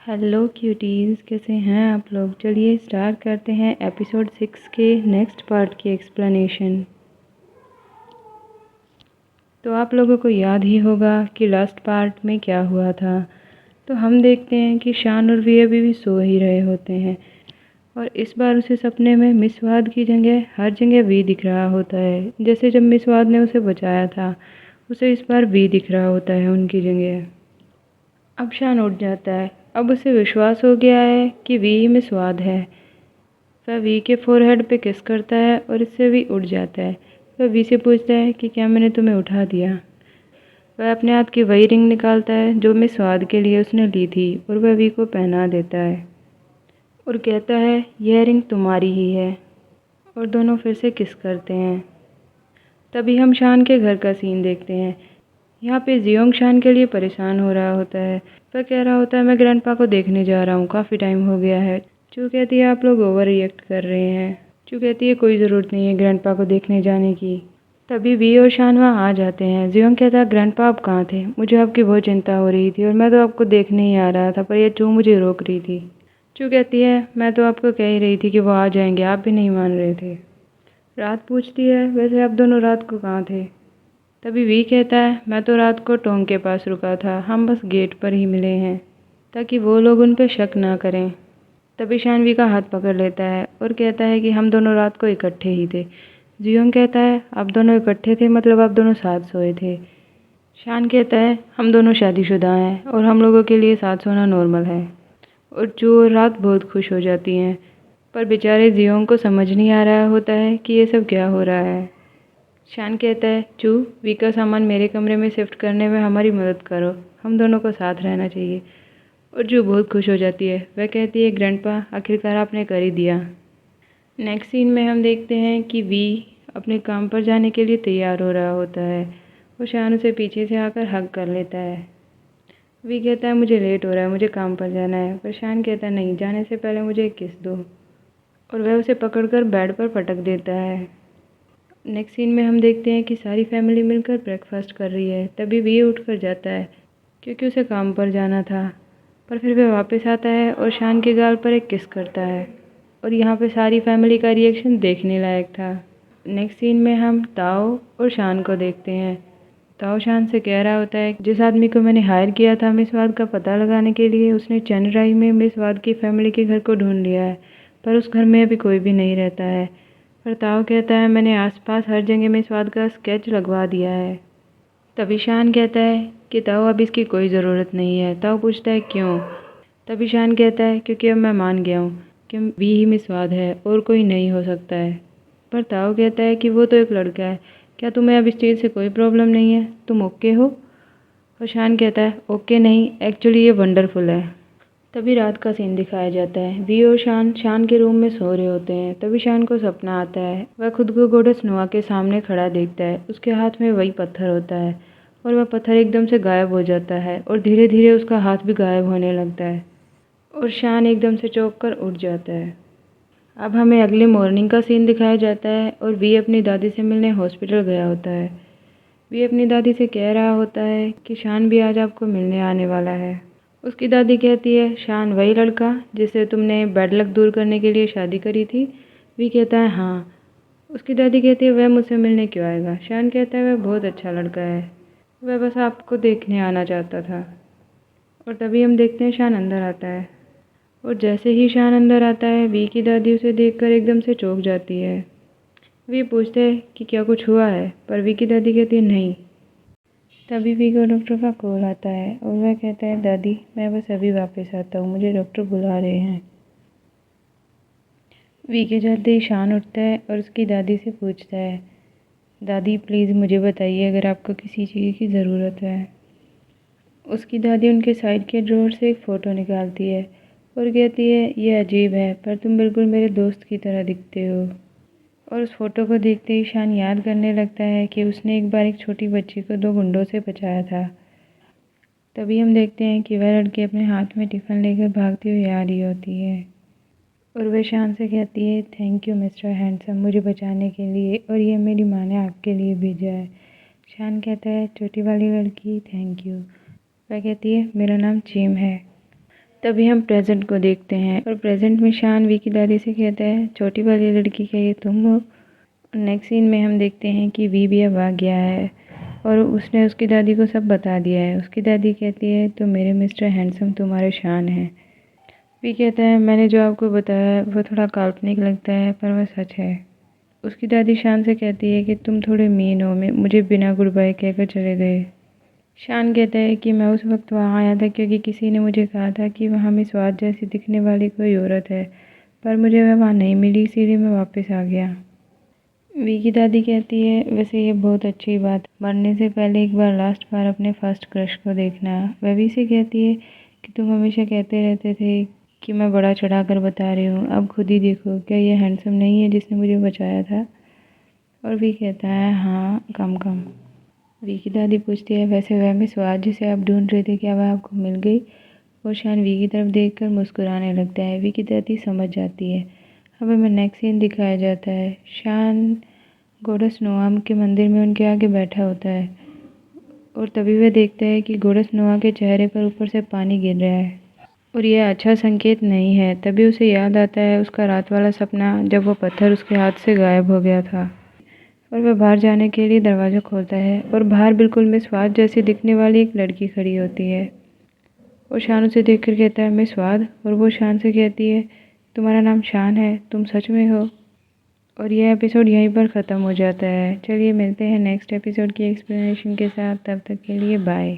Hello cuties, कैसे हैं आप लोग। चलिए स्टार्ट करते हैं एपिसोड 6 के नेक्स्ट पार्ट की एक्सप्लेनेशन। तो आप लोगों को याद ही होगा कि लास्ट पार्ट में क्या हुआ था। तो हम देखते हैं कि शान और वी अभी भी सो ही रहे होते हैं और इस बार उसे सपने में मिस वाद की जगह हर जगह वी दिख रहा होता है। जैसे जब मिस वाद ने उसे बचाया था, उसे इस बार वी दिख रहा होता है उनकी जगह। अब शान उठ जाता है। अब उसे विश्वास हो गया है कि वी ही में स्वाद है। वह वी के फोरहेड पे किस करता है और इससे वी उठ जाता है। वह वी से पूछता है कि क्या मैंने तुम्हें उठा दिया। वह अपने हाथ की वही रिंग निकालता है जो मिस स्वाद के लिए उसने ली थी और वह वी को पहना देता है और कहता है यह रिंग तुम्हारी ही है। और दोनों फिर से किस करते हैं। तभी हम शान के घर का सीन देखते हैं। यहाँ पे जियोंग शान के लिए परेशान हो रहा होता है। वह कह रहा होता है मैं ग्रैंडपा को देखने जा रहा हूँ, काफ़ी टाइम हो गया है। चू कहती है आप लोग ओवर रिएक्ट कर रहे हैं। चू कहती है कोई ज़रूरत नहीं है ग्रैंडपा को देखने जाने की। तभी वी और शान वहाँ आ जाते हैं। जियोंग कहता है ग्रैंडपा आप कहाँ थे, मुझे आपकी बहुत चिंता हो रही थी और मैं तो आपको देखने ही आ रहा था, पर यह चू मुझे रोक रही थी। चू कहती है मैं तो आपको कह ही रही थी कि वो आ जाएंगे, आप भी नहीं मान रहे थे। रात पूछती है वैसे आप दोनों रात को कहाँ थे। तभी वी कहता है मैं तो रात को टोंग के पास रुका था, हम बस गेट पर ही मिले हैं ताकि वो लोग उन पर शक ना करें। तभी शान वी का हाथ पकड़ लेता है और कहता है कि हम दोनों रात को इकट्ठे ही थे। जियोंग कहता है आप दोनों इकट्ठे थे मतलब आप दोनों साथ सोए थे। शान कहता है हम दोनों शादीशुदा हैं और हम लोगों के लिए साथ सोना नॉर्मल है। और चू और रात बहुत खुश हो जाती हैं, पर बेचारे जियोंग को समझ नहीं आ रहा होता है कि ये सब क्या हो रहा है। शान कहता है चू वी का सामान मेरे कमरे में शिफ्ट करने में हमारी मदद करो, हम दोनों को साथ रहना चाहिए। और चू बहुत खुश हो जाती है। वह कहती है ग्रैंडपा आखिरकार आपने कर ही दिया। नेक्स्ट सीन में हम देखते हैं कि वी अपने काम पर जाने के लिए तैयार हो रहा होता है और शान उसे पीछे से आकर हग कर लेता है। वी कहता है मुझे लेट हो रहा है, मुझे काम पर जाना है, पर शान कहता है नहीं, जाने से पहले मुझे एक किस दो। और वह उसे पकड़कर बेड पर पटक देता है। नेक्स्ट सीन में हम देखते हैं कि सारी फैमिली मिलकर ब्रेकफास्ट कर रही है। तभी वी उठकर जाता है क्योंकि उसे काम पर जाना था, पर फिर वह वापस आता है और शान के गाल पर एक किस करता है और यहाँ पे सारी फैमिली का रिएक्शन देखने लायक था। नेक्स्ट सीन में हम ताओ और शान को देखते हैं। ताओ शान से कह रहा होता है जिस आदमी को मैंने हायर किया था मिस वाद का पता लगाने के लिए, उसने चेन्नई में मिस वाद की फैमिली के घर को ढूंढ लिया है, पर उस घर में अभी कोई भी नहीं रहता है। पर ताओ कहता है मैंने आसपास हर जगह मिस वाद का स्केच लगवा दिया है। तभी शान कहता है कि ताओ अब इसकी कोई ज़रूरत नहीं है। ताओ पूछता है क्यों। तभी शान कहता है क्योंकि अब मैं मान गया हूँ कि वी ही मिस वाद है और कोई नहीं हो सकता है। पर ताओ कहता है कि वो तो एक लड़का है, क्या तुम्हें अब इस चीज़ से कोई प्रॉब्लम नहीं है, तुम ओके हो। और शान कहता है ओके नहीं, एक्चुअली ये वंडरफुल है। तभी रात का सीन दिखाया जाता है। वी और शान शान के रूम में सो रहे होते हैं। तभी शान को सपना आता है। वह खुद को गॉडेस नोआ के सामने खड़ा देखता है। उसके हाथ में वही पत्थर होता है और वह पत्थर एकदम से गायब हो जाता है और धीरे धीरे उसका हाथ भी गायब होने लगता है और शान एकदम से चौंक कर उठ जाता है। अब हमें अगले मॉर्निंग का सीन दिखाया जाता है और वी अपनी दादी से मिलने हॉस्पिटल गया होता है। वी अपनी दादी से कह रहा होता है कि शान भी आज आपको मिलने आने वाला है। उसकी दादी कहती है शान वही लड़का जिससे तुमने बैड लक दूर करने के लिए शादी करी थी। वी कहता है हाँ। उसकी दादी कहती है वह मुझसे मिलने क्यों आएगा। शान कहता है वह बहुत अच्छा लड़का है, वह बस आपको देखने आना चाहता था। और तभी हम देखते हैं शान अंदर आता है और जैसे ही शान अंदर आता है वी की दादी उसे देखकर एकदम से चौंक जाती है। वी पूछते हैं कि क्या कुछ हुआ है, पर वी की दादी कहती है नहीं। तभी वी को डॉक्टर का कॉल आता है और वह कहता है दादी मैं बस अभी वापस आता हूँ, मुझे डॉक्टर बुला रहे हैं। वी के जाते ही शान उठता है और उसकी दादी से पूछता है दादी प्लीज़ मुझे बताइए अगर आपको किसी चीज़ की ज़रूरत है। उसकी दादी उनके साइड के ड्रॉअर से एक फ़ोटो निकालती है और कहती है ये अजीब है पर तुम बिल्कुल मेरे दोस्त की तरह दिखते हो। और उस फोटो को देखते ही शान याद करने लगता है कि उसने एक बार एक छोटी बच्ची को दो गुंडों से बचाया था। तभी हम देखते हैं कि वह लड़की अपने हाथ में टिफ़िन लेकर भागती हुई आ रही होती है और वह शान से कहती है थैंक यू मिस्टर हैंडसम मुझे बचाने के लिए, और ये मेरी माँ ने आपके लिए भेजा है। शान कहता है छोटी वाली लड़की थैंक यू। वह कहती है मेरा नाम चीम है। तभी हम प्रेजेंट को देखते हैं और प्रेजेंट में शान वी की दादी से कहता है, छोटी वाली लड़की क्या ये तुम हो? नेक्स्ट सीन में हम देखते हैं कि वी भी अब आ गया है और उसने उसकी दादी को सब बता दिया है। उसकी दादी कहती है, तो मेरे मिस्टर हैंडसम तुम्हारे शान हैं। वी कहता है, मैंने जो आपको बताया वो थोड़ा काल्पनिक लगता है पर वह सच है। उसकी दादी शान से कहती है कि तुम थोड़े मीन हो, मुझे बिना गुड बाय कहकर चले गए। शान कहता है कि मैं उस वक्त वहाँ आया था क्योंकि किसी ने मुझे कहा था कि वहाँ मिसवाद जैसी दिखने वाली कोई औरत है, पर मुझे वह वहाँ नहीं मिली, इसीलिए मैं वापस आ गया। वी की दादी कहती है, वैसे ये बहुत अच्छी बात, मरने से पहले एक बार लास्ट बार अपने फर्स्ट क्रश को देखना। वह वी से कहती है कि तुम हमेशा कहते रहते थे कि मैं बड़ा चढ़ा कर बता रही हूँ, अब खुद ही देखो, क्या ये हैंडसम नहीं है जिसने मुझे बचाया था? और वी कहता है, हाँ कम कम। वी की दादी पूछती है, वैसे वह मिसवाद जिसे आप ढूंढ रहे थे क्या वह आपको मिल गई? और शान वी की तरफ देखकर मुस्कुराने लगता है। वी की दादी समझ जाती है। अब हमें नेक्स्ट सीन दिखाया जाता है। शान गोडस नोआम के मंदिर में उनके आगे बैठा होता है और तभी वह देखता है कि गोडस नोआ के चेहरे पर ऊपर से पानी गिर रहा है और यह अच्छा संकेत नहीं है। तभी उसे याद आता है उसका रात वाला सपना, जब वो पत्थर उसके हाथ से गायब हो गया था। और वह बाहर जाने के लिए दरवाज़ा खोलता है और बाहर बिल्कुल मिसवाद जैसी दिखने वाली एक लड़की खड़ी होती है और शान उसे देखकर कहता है, मिसवाद। और वो शान से कहती है, तुम्हारा नाम शान है, तुम सच में हो? और यह एपिसोड यहीं पर ख़त्म हो जाता है। चलिए मिलते हैं नेक्स्ट एपिसोड की एक्सप्लेनेशन के साथ, तब तक के लिए बाय।